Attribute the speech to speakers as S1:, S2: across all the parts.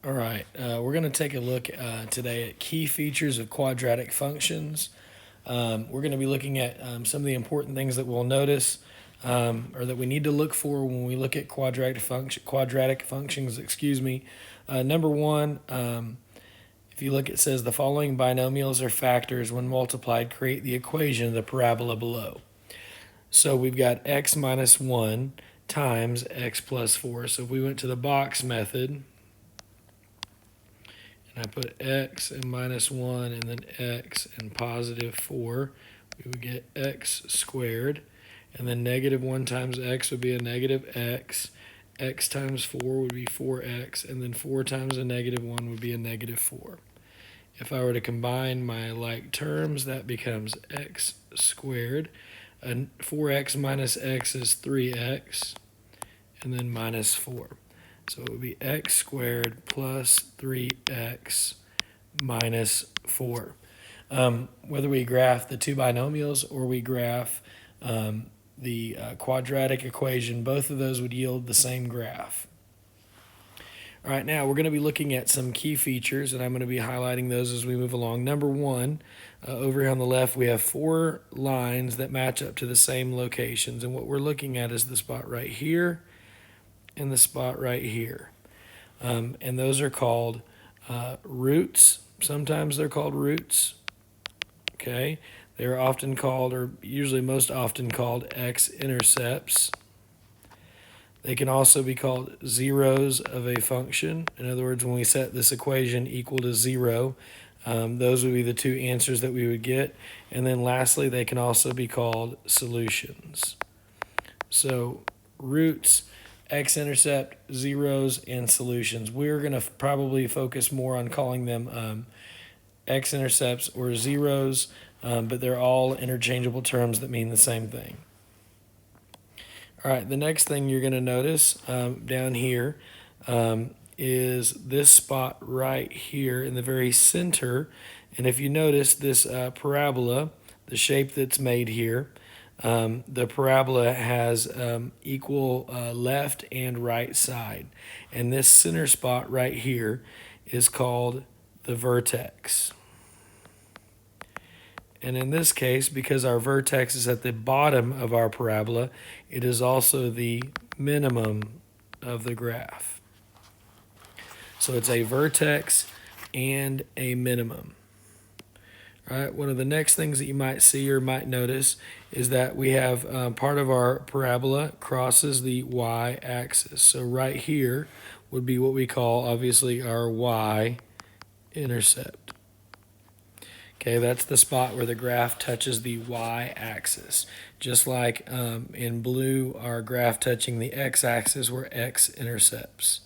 S1: All right, we're going to take a look today at key features of quadratic functions. We're going to be looking at some of the important things that we'll notice or that we need to look for when we look at quadratic functions. Number one, if you look, it says the following binomials or factors, when multiplied, create the equation of the parabola below. So we've got x minus 1 times x plus 4. So if we went to the box method, and I put x and minus 1 and then x and positive 4, we would get x squared. And then negative 1 times x would be a negative x. X times 4 would be 4x. And then 4 times a negative 1 would be a negative 4. If I were to combine my like terms, that becomes x squared. And 4x minus x is 3x. And then minus 4. So it would be x squared plus 3x minus 4. Whether we graph the two binomials or we graph the quadratic equation, both of those would yield the same graph. All right, now we're going to be looking at some key features, and I'm going to be highlighting those as we move along. Number one, over here on the left, we have 4 lines that match up to the same locations, and what we're looking at is the spot right here and the spot right here. And those are called roots. Sometimes they're called roots. Okay, they are often called, or usually most often called, x-intercepts. They can also be called zeros of a function. In other words, when we set this equation equal to 0, those would be the two answers that we would get. And then lastly, they can also be called solutions. So roots, x-intercept, zeros, and solutions. We're going to probably focus more on calling them x-intercepts or zeros, but they're all interchangeable terms that mean the same thing. All right, the next thing you're going to notice down here is this spot right here in the very center. And if you notice this parabola, the shape that's made here, the parabola has equal left and right side. And this center spot right here is called the vertex. And in this case, because our vertex is at the bottom of our parabola, it is also the minimum of the graph. So it's a vertex and a minimum. All right, one of the next things that you might see or might notice is that we have part of our parabola crosses the y-axis. So right here would be what we call, obviously, our y-intercept. Okay, that's the spot where the graph touches the y-axis. Just like in blue, our graph touching the x-axis where x-intercepts.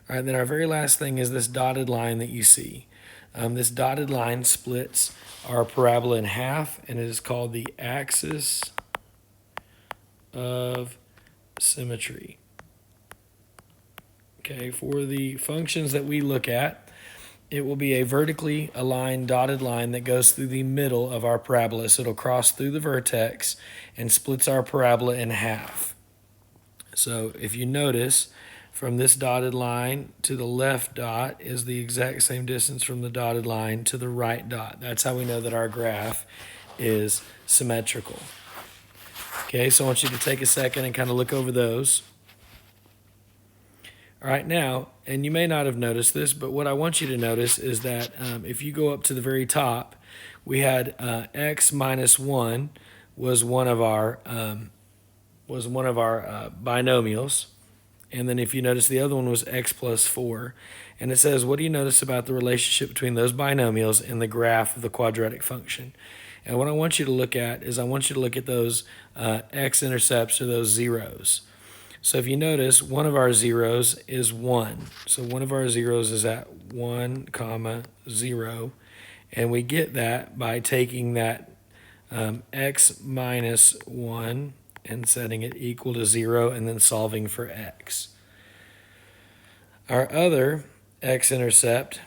S1: All right, then our very last thing is this dotted line that you see. This dotted line splits our parabola in half, and it is called the Axis of Symmetry. Okay, for the functions that we look at, it will be a vertically aligned dotted line that goes through the middle of our parabola. So it'll cross through the vertex and splits our parabola in half. So if you notice, from this dotted line to the left dot is the exact same distance from the dotted line to the right dot. That's how we know that our graph is symmetrical. Okay, so I want you to take a second and kind of look over those. All right, now, and you may not have noticed this, but what I want you to notice is that if you go up to the very top, we had x minus 1 was one of our binomials. And then if you notice, the other one was x plus 4. And it says, what do you notice about the relationship between those binomials and the graph of the quadratic function? And what I want you to look at is I want you to look at those x-intercepts or those zeros. So if you notice, one of our zeros is 1. So one of our zeros is at 1, 0. And we get that by taking that x minus 1 and setting it equal to 0 and then solving for x. Our other x-intercept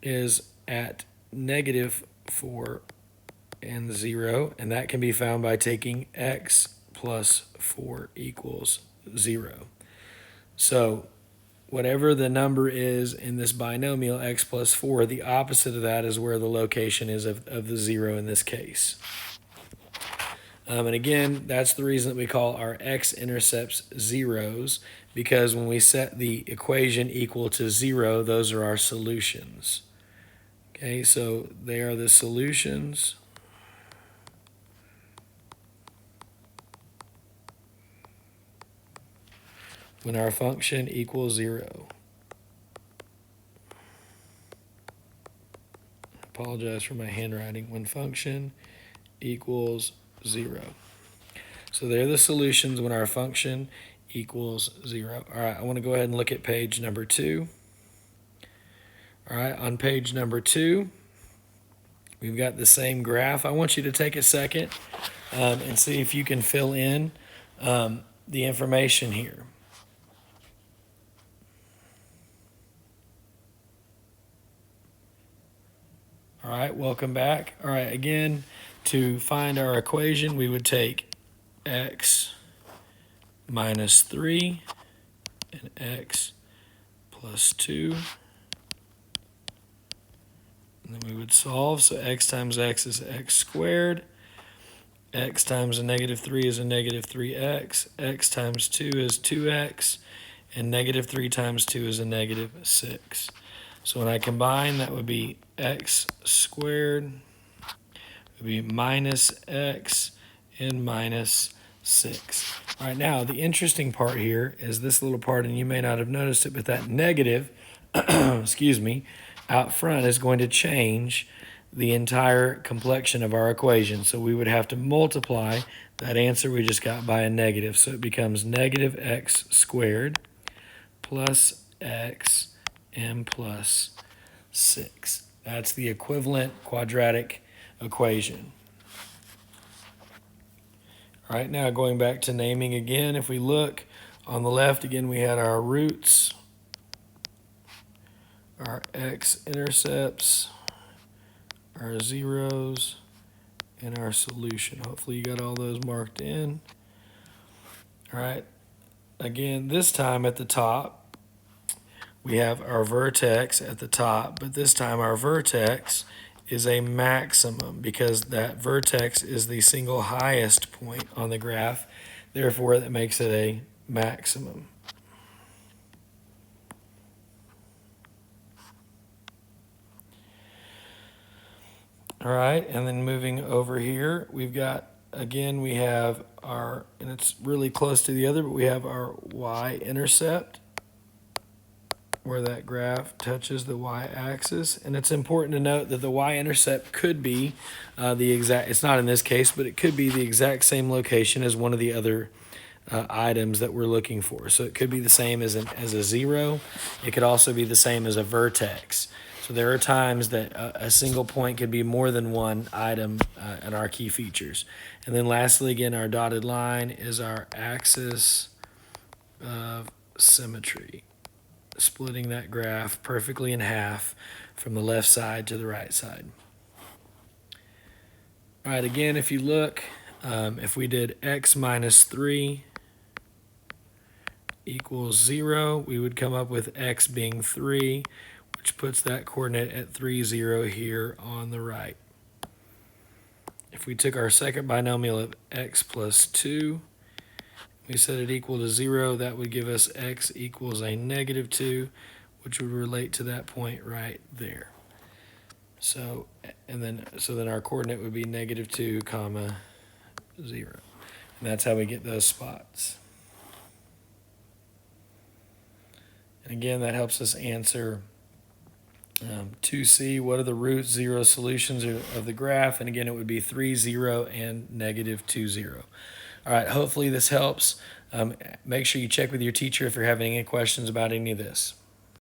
S1: is at negative 4 and 0, and that can be found by taking x plus 4 equals 0. So whatever the number is in this binomial, x plus 4, the opposite of that is where the location is of the 0 in this case. And again, that's the reason that we call our x-intercepts zeros, because when we set the equation equal to 0, those are our solutions. Okay, so they are the solutions when our function equals 0. I apologize for my handwriting. When function equals 0. So they're the solutions when our function equals 0. All right, I want to go ahead and look at page number 2. All right, on page number 2, we've got the same graph. I want you to take a second and see if you can fill in the information here. All right, welcome back. All right, again, to find our equation, we would take x minus 3 and x plus 2. And then we would solve. So x times x is x squared. X times a negative 3 is a negative 3x. X times 2 is 2x. And negative 3 times 2 is a negative 6. So when I combine, that would be x squared. It would be minus x and minus 6. All right, now the interesting part here is this little part, and you may not have noticed it, but that negative, excuse me, out front is going to change the entire complexion of our equation. So we would have to multiply that answer we just got by a negative. So it becomes negative x squared plus x and plus 6. That's the equivalent quadratic equation. All right, now going back to naming again, if we look on the left, again, we had our roots, our x-intercepts, our zeros, and our solution. Hopefully you got all those marked in. All right, again, this time at the top, we have our vertex at the top, but this time our vertex is a maximum because that vertex is the single highest point on the graph. Therefore, that makes it a maximum. All right, and then moving over here, we've got, again, we have our, and it's really close to the other, but we have our y-intercept, where that graph touches the y-axis. And it's important to note that the y-intercept could be the exact, it's not in this case, but it could be the exact same location as one of the other items that we're looking for. So it could be the same as a 0. It could also be the same as a vertex. So there are times that a single point could be more than one item in our key features. And then lastly, again, our dotted line is our axis of symmetry, splitting that graph perfectly in half from the left side to the right side. All right, again, if you look, if we did x minus 3 equals 0, we would come up with x being 3, which puts that coordinate at 3, 0 here on the right. If we took our second binomial of x plus 2, we set it equal to 0, that would give us x equals a negative 2, which would relate to that point right there. So then our coordinate would be negative 2, comma 0. And that's how we get those spots. And again, that helps us answer 2C, what are the roots, 0 solutions of the graph? And again, it would be 3, 0, and negative 2, 0. All right, hopefully this helps. Make sure you check with your teacher if you're having any questions about any of this.